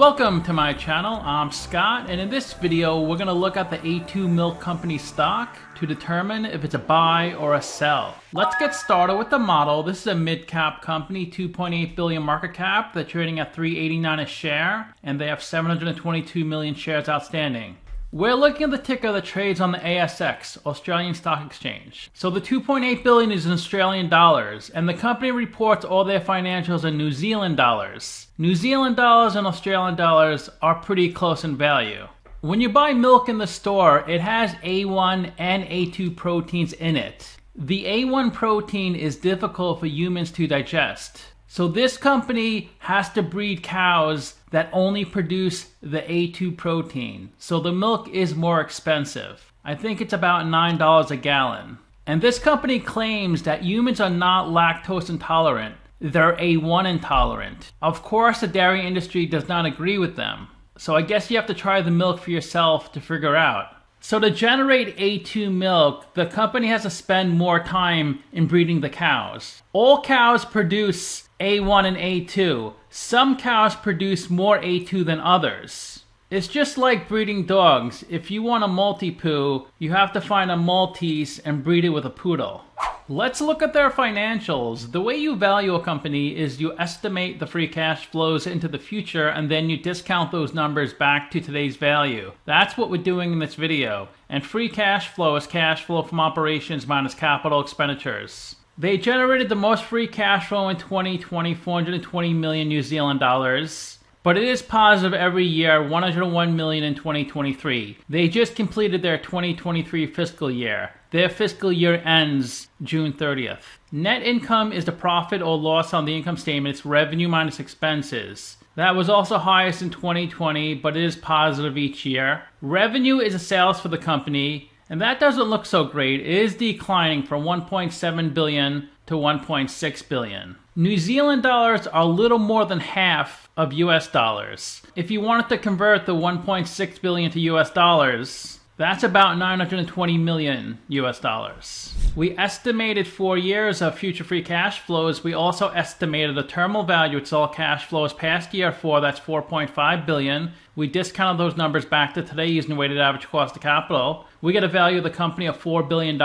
Welcome to my channel. I'm Scott, and in this video we're going to look at the A2 Milk Company stock to determine if it's a buy or a sell. Let's get started with the model. This is a mid-cap company, 2.8 billion market cap. They're trading at $3.89 a share, and they have 722 million shares outstanding. We're looking at the ticker that trades on the ASX, Australian Stock Exchange. So the 2.8 billion is in Australian dollars, and the company reports all their financials in New Zealand dollars. New Zealand dollars and Australian dollars are pretty close in value. When you buy milk in the store, it has A1 and A2 proteins in it. The A1 protein is difficult for humans to digest. So this company has to breed cows that only produce the A2 protein. So the milk is more expensive. I think it's about $9 a gallon. And this company claims that humans are not lactose intolerant. They're A1 intolerant. Of course, the dairy industry does not agree with them. So I guess you have to try the milk for yourself to figure out. So to generate A2 milk, the company has to spend more time in breeding the cows. All cows produce A1 and A2. Some cows produce more A2 than others. It's just like breeding dogs. If you want a Maltipoo, you have to find a Maltese and breed it with a poodle. Let's look at their financials. The way you value a company is you estimate the free cash flows into the future and then you discount those numbers back to today's value. That's what we're doing in this video. And free cash flow is cash flow from operations minus capital expenditures. They generated the most free cash flow in 2020, 420 million New Zealand dollars. But it is positive every year, 101 million in 2023. They just completed their 2023 fiscal year. Their fiscal year ends June 30th. Net income is the profit or loss on the income statement. It's revenue minus expenses. That was also highest in 2020, but it is positive each year. Revenue is the sales for the company, and that doesn't look so great. It is declining from 1.7 billion to 1.6 billion. New Zealand dollars are a little more than half of US dollars. If you wanted to convert the 1.6 billion to US dollars, that's about 920 million US dollars. We estimated 4 years of future free cash flows. We also estimated the terminal value, it's all cash flows past year 4, that's 4.5 billion. We discounted those numbers back to today using the weighted average cost of capital. We get a value of the company of $4 billion.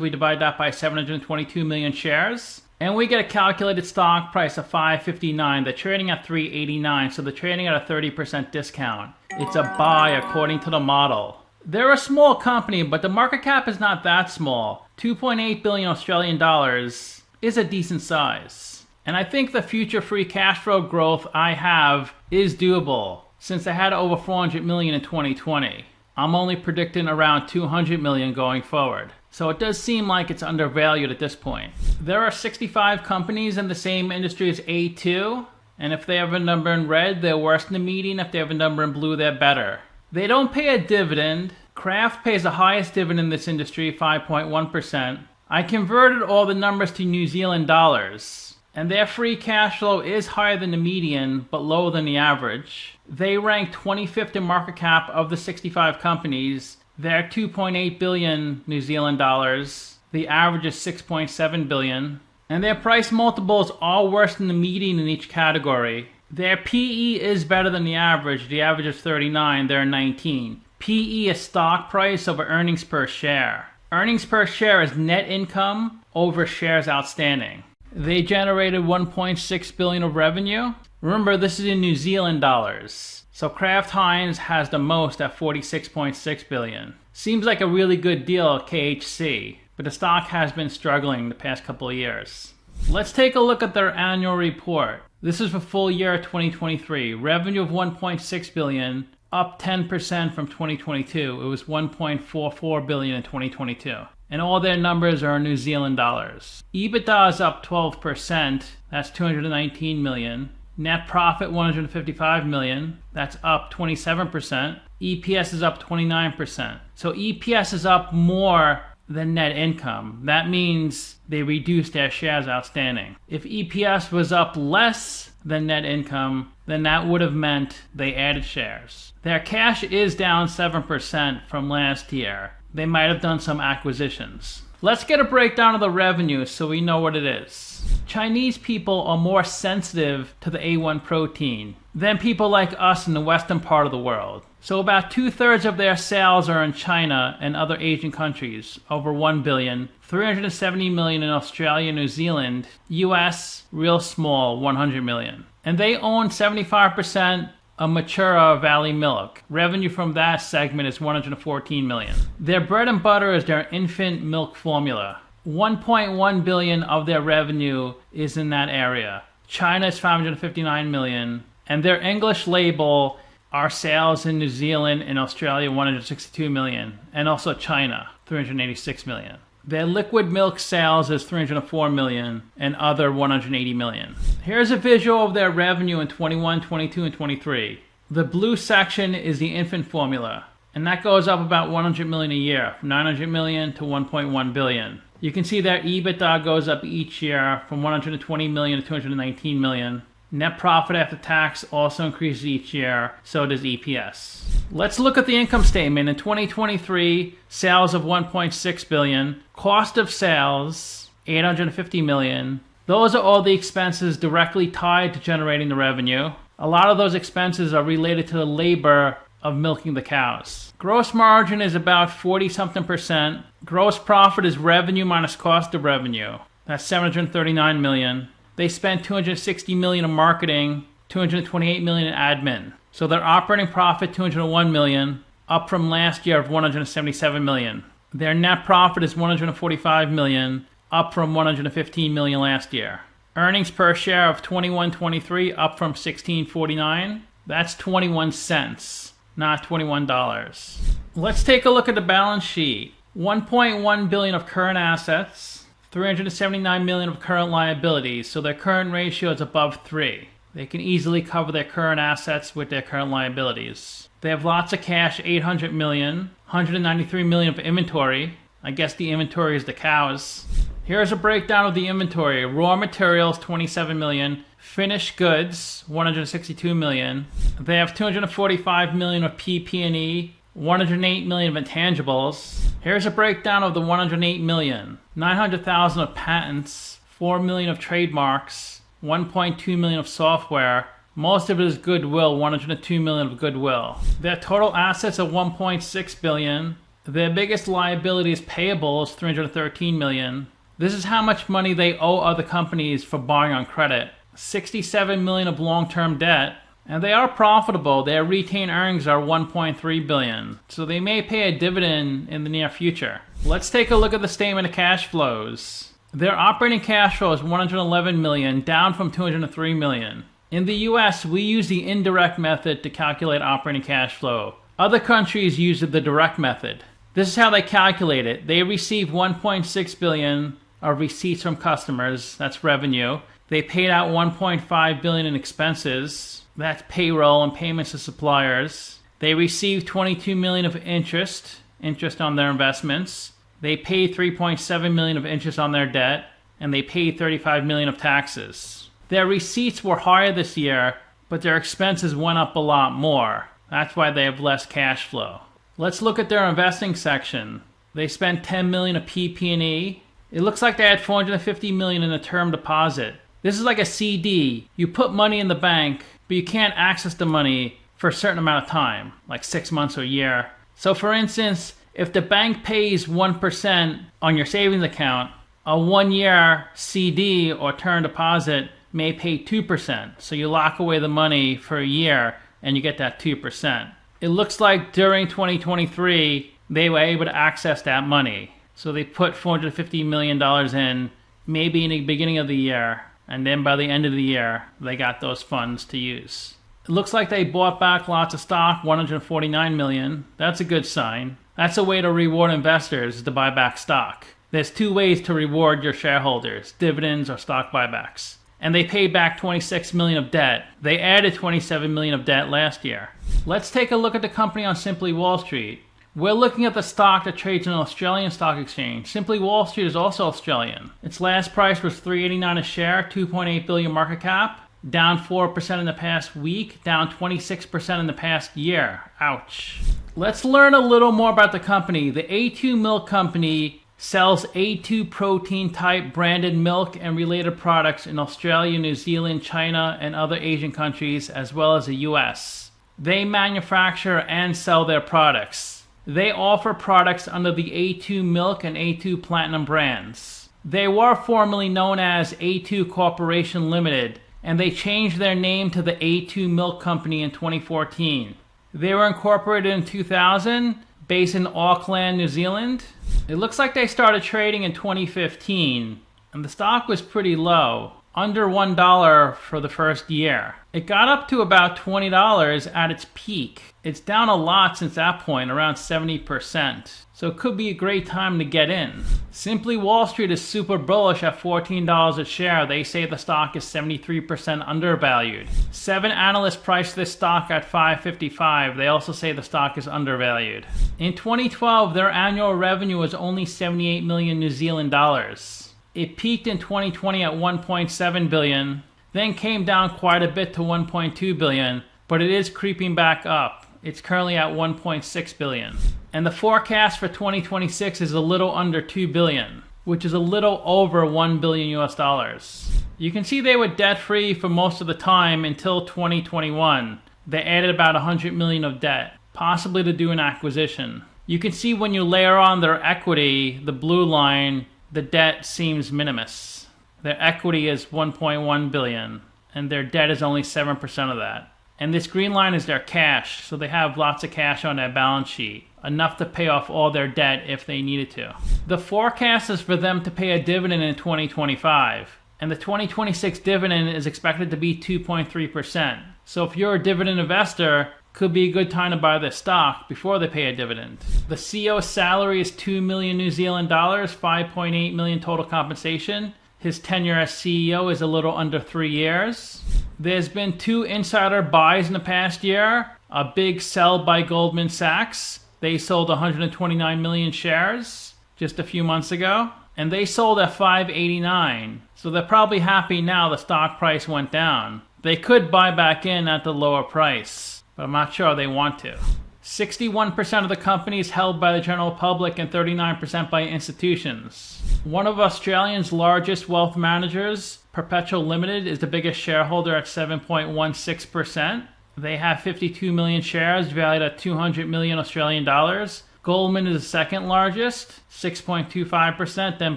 We divide that by 722 million shares. And we get a calculated stock price of $5.59. They're trading at $3.89, so they're trading at a 30% discount. It's a buy according to the model. They're a small company, but the market cap is not that small. 2.8 billion Australian dollars is a decent size. And I think the future free cash flow growth I have is doable, since I had over 400 million in 2020. I'm only predicting around 200 million going forward. So it does seem like it's undervalued at this point. There are 65 companies in the same industry as A2, and if they have a number in red, they're worse than the median. If they have a number in blue, they're better. They don't pay a dividend. Kraft pays the highest dividend in this industry, 5.1%. I converted all the numbers to New Zealand dollars, and their free cash flow is higher than the median, but lower than the average. They rank 25th in market cap of the 65 companies. They're 2.8 billion New Zealand dollars. The average is 6.7 billion. And their price multiples are worse than the median in each category. Their PE is better than the average. The average is 39, they're 19. PE is stock price over earnings per share. Earnings per share is net income over shares outstanding. They generated 1.6 billion of revenue. Remember, this is in New Zealand dollars. So Kraft Heinz has the most at 46.6 billion. Seems like a really good deal at KHC, but the stock has been struggling the past couple of years. Let's take a look at their annual report. This is for full year 2023. Revenue of 1.6 billion, up 10% from 2022. It was 1.44 billion in 2022. And all their numbers are in New Zealand dollars. EBITDA is up 12%. That's 219 million. Net profit 155 million. That's up 27%. EPS is up 29%. So EPS is up more than net income. That means they reduced their shares outstanding. If EPS was up less than net income, then that would have meant they added shares. Their cash is down 7% from last year. They might have done some acquisitions. Let's get a breakdown of the revenue so we know what it is. Chinese people are more sensitive to the A1 protein. than people like us in the western part of the world. So about 2/3 of their sales are in China and other Asian countries, over 1 billion, 370 million in Australia, New Zealand, US, real small, 100 million. And they own 75% of Matura Valley Milk. Revenue from that segment is 114 million. Their bread and butter is their infant milk formula. 1.1 billion of their revenue is in that area. China is 559 million. And their English label are sales in New Zealand and Australia, 162 million. And also China, 386 million. Their liquid milk sales is 304 million and other 180 million. Here's a visual of their revenue in 21, 22, and 23. The blue section is the infant formula, and that goes up about 100 million a year, from 900 million to 1.1 billion. You can see their EBITDA goes up each year from 120 million to 219 million. Net profit after tax also increases each year, so does EPS. Let's look at the income statement. In 2023, sales of 1.6 billion, cost of sales 850 million. Those are all the expenses directly tied to generating the revenue. A lot of those expenses are related to the labor of milking the cows. Gross margin is about 40-something%. Gross profit is revenue minus cost of revenue. That's 739 million. They spent 260 million in marketing, 228 million in admin. So their operating profit, 201 million, up from last year of 177 million. Their net profit is 145 million, up from 115 million last year. Earnings per share of 21.23, up from 16.49. That's 21 cents, not $21. Let's take a look at the balance sheet. 1.1 billion of current assets, 379 million of current liabilities, so their current ratio is above 3. They can easily cover their current assets with their current liabilities. They have lots of cash, 800 million, 193 million of inventory. I guess the inventory is the cows. Here's a breakdown of the inventory. Raw materials, 27 million. Finished goods, 162 million. They have 245 million of PP&E, 108 million of intangibles. Here's a breakdown of the 108 million. 900,000 of patents, 4 million of trademarks, 1.2 million of software. Most of it is goodwill, 102 million of goodwill. Their total assets are 1.6 billion. Their biggest liability is payables, 313 million. This is how much money they owe other companies for borrowing on credit. 67 million of long-term debt. And they are profitable. Their retained earnings are 1.3 billion. So they may pay a dividend in the near future. Let's take a look at the statement of cash flows. Their operating cash flow is 111 million, down from 203 million. In the US, we use the indirect method to calculate operating cash flow. Other countries use the direct method. This is how they calculate it. They receive 1.6 billion of receipts from customers. That's revenue. They paid out 1.5 billion in expenses. That's payroll and payments to suppliers. They received 22 million of interest on their investments. They paid 3.7 million of interest on their debt, and they paid 35 million of taxes. Their receipts were higher this year, but their expenses went up a lot more. That's why they have less cash flow. Let's look at their investing section. They spent 10 million of PP&E. It looks like they had 450 million in a term deposit. This is like a CD. You put money in the bank, but you can't access the money for a certain amount of time, like 6 months or a year. So for instance, if the bank pays 1% on your savings account, a 1-year CD or term deposit may pay 2%. So you lock away the money for a year and you get that 2%. It looks like during 2023, they were able to access that money. So they put $450 million in, maybe in the beginning of the year, and then by the end of the year, they got those funds to use. It looks like they bought back lots of stock, 149 million. That's a good sign. That's a way to reward investors, is to buy back stock. There's 2 ways to reward your shareholders, dividends or stock buybacks. And they paid back 26 million of debt. They added 27 million of debt last year. Let's take a look at the company on Simply Wall Street. We're looking at the stock that trades in an Australian stock exchange. Simply Wall Street is also Australian. Its last price was $3.89 a share, 2.8 billion market cap, down 4% in the past week, down 26% in the past year. Ouch. Let's learn a little more about the company. The A2 Milk Company sells A2 protein type branded milk and related products in Australia, New Zealand, China, and other Asian countries, as well as the US. They manufacture and sell their products. They offer products under the A2 Milk and A2 Platinum brands. They were formerly known as A2 Corporation Limited, and they changed their name to the A2 Milk Company in 2014. They were incorporated in 2000, based in Auckland, New Zealand. It looks like they started trading in 2015, and the stock was pretty low, under $1 for the first year. It got up to about $20 at its peak. It's down a lot since that point, around 70%. So it could be a great time to get in. Simply Wall Street is super bullish at $14 a share. They say the stock is 73% undervalued. 7 analysts priced this stock at $5.55. They also say the stock is undervalued. In 2012, their annual revenue was only 78 million New Zealand dollars. It peaked in 2020 at 1.7 billion, then came down quite a bit to 1.2 billion, but it is creeping back up. It's currently at 1.6 billion. And the forecast for 2026 is a little under 2 billion, which is a little over 1 billion US dollars. You can see they were debt free for most of the time until 2021. They added about 100 million of debt, possibly to do an acquisition. You can see when you layer on their equity, the blue line, the debt seems minimus. Their equity is 1.1 billion, and their debt is only 7% of that. And this green line is their cash, so they have lots of cash on their balance sheet, enough to pay off all their debt if they needed to. The forecast is for them to pay a dividend in 2025, and the 2026 dividend is expected to be 2.3%. So if you're a dividend investor, could be a good time to buy this stock before they pay a dividend. The CEO's salary is 2 million New Zealand dollars, 5.8 million total compensation. His tenure as CEO is a little under 3 years. There's been 2 insider buys in the past year. A big sell by Goldman Sachs. They sold 129 million shares just a few months ago, and they sold at $5.89. So they're probably happy now the stock price went down. They could buy back in at the lower price, but I'm not sure they want to. 61% of the company is held by the general public and 39% by institutions. One of Australia's largest wealth managers, Perpetual Limited, is the biggest shareholder at 7.16%. They have 52 million shares valued at 200 million Australian dollars. Goldman is the second largest, 6.25%, then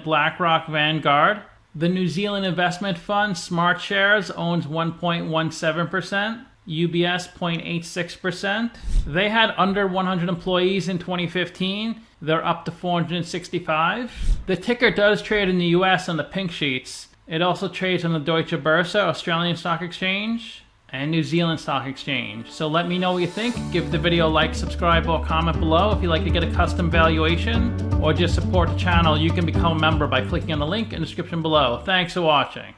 BlackRock, Vanguard. The New Zealand investment fund, Smart Shares, owns 1.17%. UBS 0.86%. They had under 100 employees in 2015. They're up to 465. The ticker does trade in the US on the pink sheets. It also trades on the Deutsche Börse, Australian Stock Exchange, and New Zealand Stock Exchange. So let me know what you think. Give the video a like, subscribe, or comment below. If you'd like to get a custom valuation or just support the channel, you can become a member by clicking on the link in the description below. Thanks for watching.